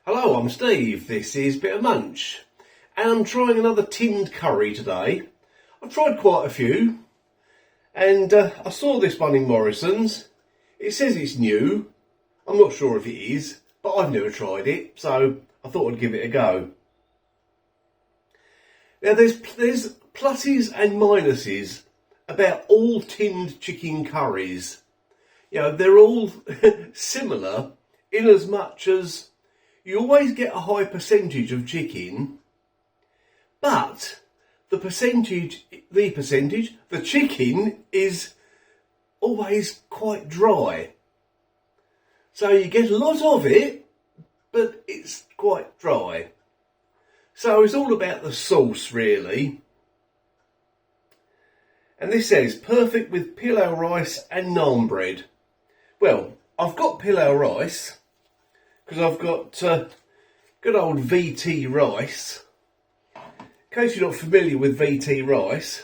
Hello, I'm Steve. This is Bit of Munch, and I'm trying another tinned curry today. I've tried quite a few, and I saw this one in Morrisons. It says it's new. I'm not sure if it is, but I've never tried it, so I thought I'd give it a go. Now, there's pluses and minuses about all tinned chicken curries. You know, they're all similar in as much as you always get a high percentage of chicken, but the chicken is always quite dry. So you get a lot of it, but it's quite dry. So it's all about the sauce, really. And this says, perfect with pilau rice and naan bread. Well, I've got pilau rice, because I've got good old VT rice. In case you're not familiar with VT rice,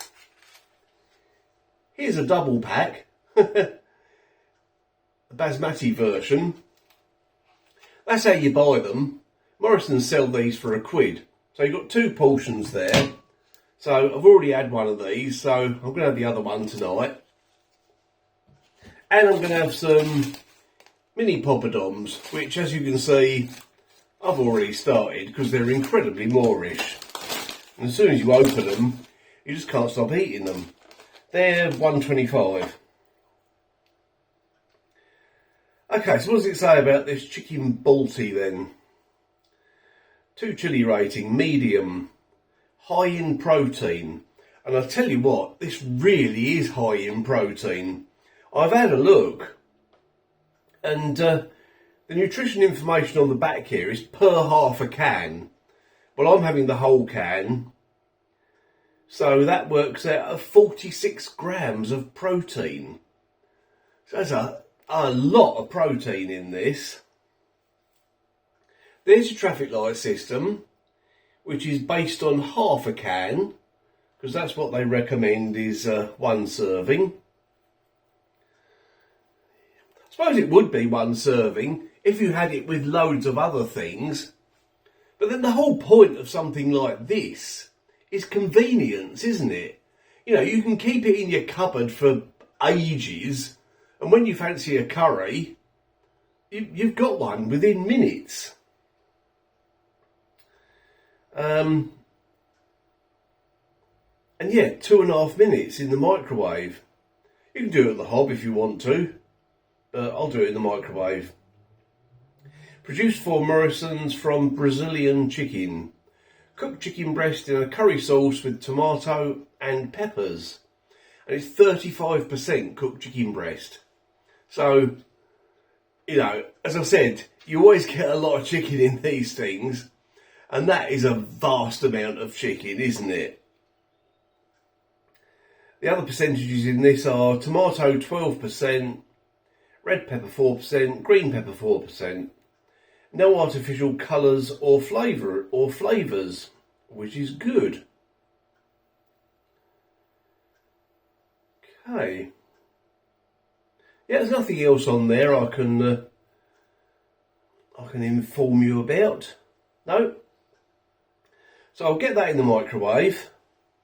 here's a double pack, the basmati version. That's how you buy them. Morrisons sell these for £1. So you've got 2 portions there. So I've already had one of these, so I'm going to have the other one tonight. And I'm going to have some mini poppadoms, which, as you can see, I've already started because they're incredibly Moorish. And as soon as you open them, you just can't stop eating them. They're $1.25. Okay, so what does it say about this chicken Balti then? 2 chili rating, medium, high in protein. And I'll tell you what, this really is high in protein. I've had a look, and the nutrition information on the back here is per half a can. Well, I'm having the whole can, so that works out at 46 grams of protein. So that's a lot of protein in this. There's your traffic light system, which is based on half a can, because that's what they recommend is 1 serving. I suppose it would be 1 serving if you had it with loads of other things. But then the whole point of something like this is convenience, isn't it? You know, you can keep it in your cupboard for ages, and when you fancy a curry, you've got one within minutes. And yeah, 2.5 minutes in the microwave. You can do it at the hob if you want to. I'll do it in the microwave. Produced for Morrisons from Brazilian chicken. Cooked chicken breast in a curry sauce with tomato and peppers. And it's 35% cooked chicken breast. So, you know, as I said, you always get a lot of chicken in these things. And that is a vast amount of chicken, isn't it? The other percentages in this are tomato 12%, red pepper 4%, green pepper 4%. No artificial colours or flavours, which is good. Okay. Yeah, there's nothing else on there I can inform you about. No. So I'll get that in the microwave.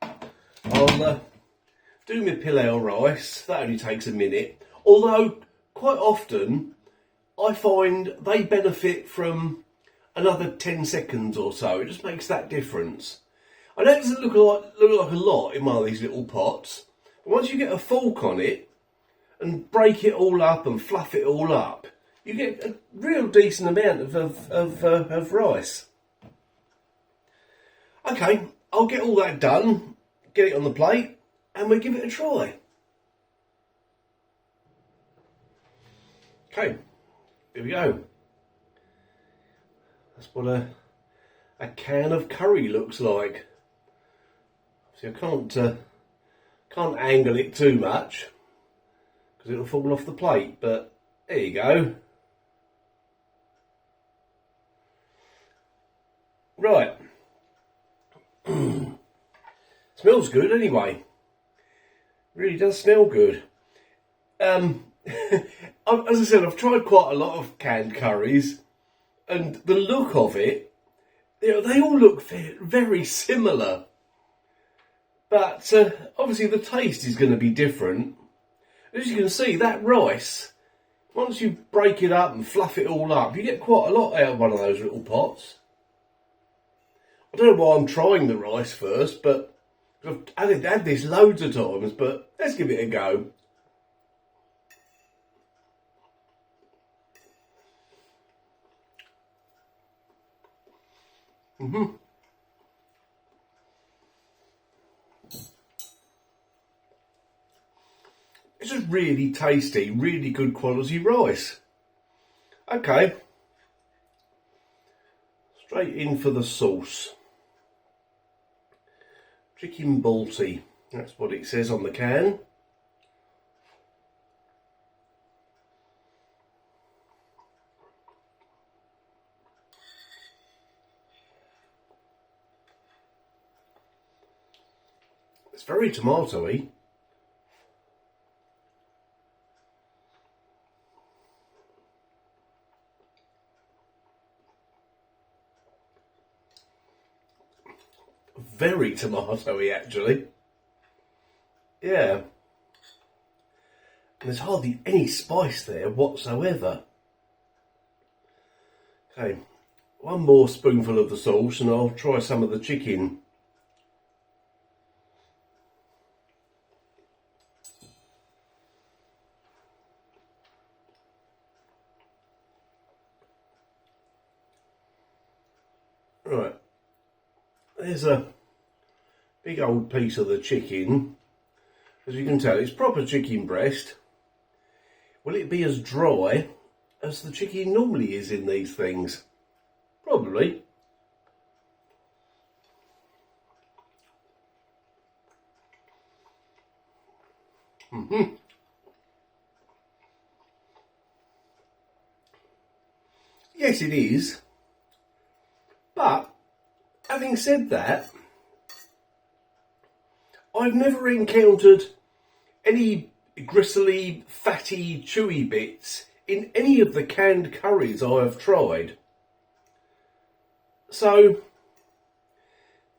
I'll do my pilau rice. That only takes a minute. Although, quite often, I find they benefit from another 10 seconds or so. It just makes that difference. I know it doesn't look like a lot in one of these little pots, but once you get a fork on it and break it all up and fluff it all up, you get a real decent amount of rice. Okay, I'll get all that done, get it on the plate, and we'll give it a try. Okay, here we go. That's what a can of curry looks like. So I can't angle it too much because it'll fall off the plate, but there you go. Right. Smells good anyway. Really does smell good. As I said, I've tried quite a lot of canned curries, and the look of it, they all look very similar. But obviously the taste is going to be different. As you can see, that rice, once you break it up and fluff it all up, you get quite a lot out of one of those little pots. I don't know why I'm trying the rice first, but I've had this loads of times, but let's give it a go. It's just really tasty, really good quality rice. Okay, straight in for the sauce. Chicken Balti, that's what it says on the can. It's very tomatoey. Very tomatoey, actually. Yeah. And there's hardly any spice there whatsoever. Okay, one more spoonful of the sauce and I'll try some of the chicken. Right, there's a big old piece of the chicken. As you can tell, it's proper chicken breast. Will it be as dry as the chicken normally is in these things? Probably. Yes, it is. But, having said that, I've never encountered any gristly, fatty, chewy bits in any of the canned curries I have tried. So,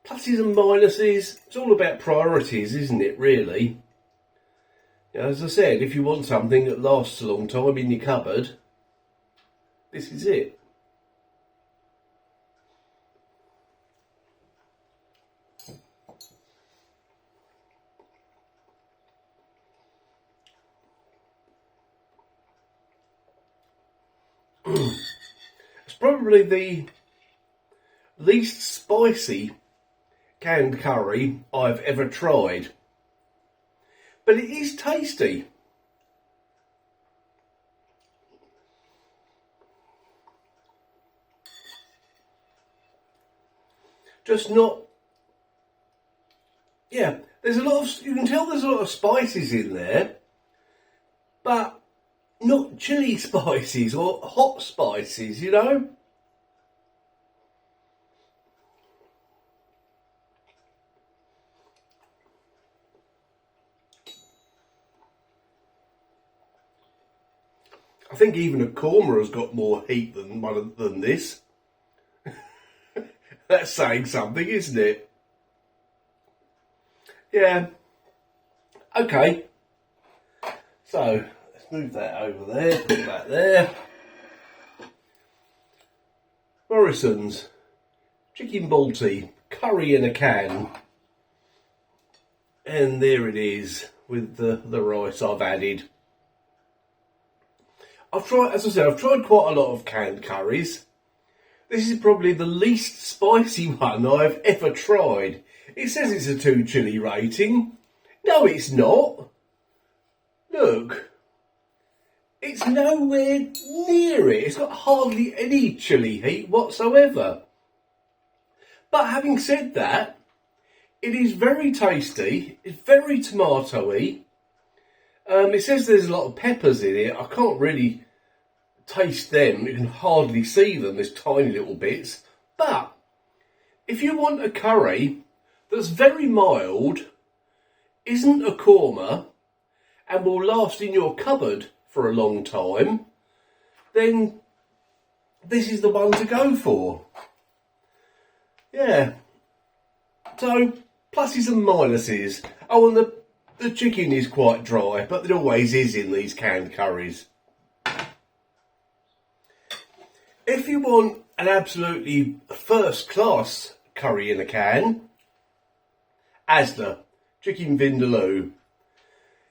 pluses and minuses, it's all about priorities, isn't it, really? As I said, if you want something that lasts a long time in your cupboard, this is it. It's probably the least spicy canned curry I've ever tried. But it is tasty. Just not... Yeah, there's a lot of... You can tell there's a lot of spices in there. But not chili spices or hot spices, you know? I think even a korma has got more heat than this. That's saying something, isn't it? Yeah. Okay. So, let's move that over there, put that there. Morrisons, chicken Balti, curry in a can. And there it is with the rice I've added. I've tried, as I said, I've tried quite a lot of canned curries. This is probably the least spicy one I've ever tried. It says it's a 2 chili rating. No, it's not. Look. It's nowhere near it. It's got hardly any chili heat whatsoever. But having said that, it is very tasty. It's very tomatoey. It says there's a lot of peppers in it. I can't really taste them. You can hardly see them. There's tiny little bits. But if you want a curry that's very mild, isn't a korma, and will last in your cupboard for a long time, then this is the one to go for. Yeah. So, pluses and minuses. Oh, and the chicken is quite dry, but it always is in these canned curries. If you want an absolutely first-class curry in a can, Asda chicken vindaloo.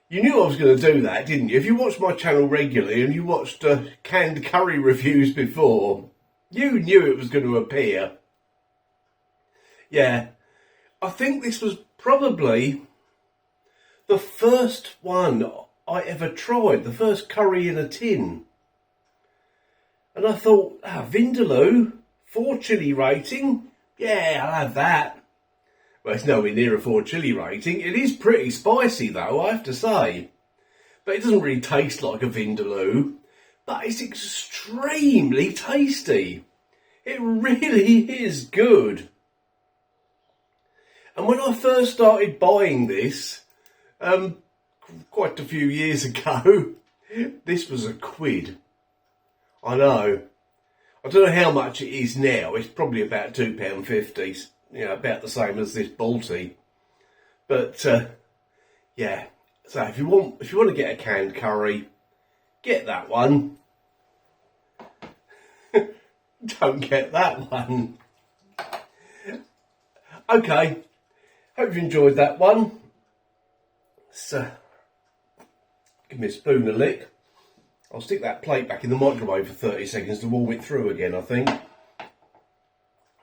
You knew I was going to do that, didn't you? If you watched my channel regularly and you watched canned curry reviews before, you knew it was going to appear. Yeah, I think this was probably the first one I ever tried, the first curry in a tin. And I thought, vindaloo, 4 chilli rating, yeah, I'll have that. Well, it's nowhere near a 4 chilli rating. It is pretty spicy though, I have to say. But it doesn't really taste like a vindaloo. But it's extremely tasty. It really is good. And when I first started buying this, quite a few years ago, this was £1. I know. I don't know how much it is now. It's probably about £2.50. You know, about the same as this Balti. But yeah. So if you want to get a canned curry, get that one. Don't get that one. Okay. Hope you enjoyed that one. So give me a spoon a lick. I'll stick that plate back in the microwave for 30 seconds to warm it through again, I think.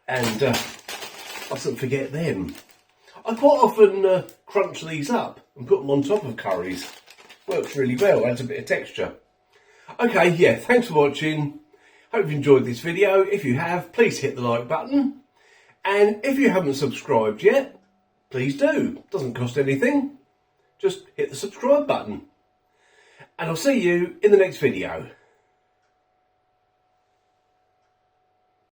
And I mustn't forget them. I quite often crunch these up and put them on top of curries. Works really well, adds a bit of texture. Okay, yeah, thanks for watching. Hope you enjoyed this video. If you have, please hit the like button. And if you haven't subscribed yet, please do. Doesn't cost anything. Just hit the subscribe button. And I'll see you in the next video.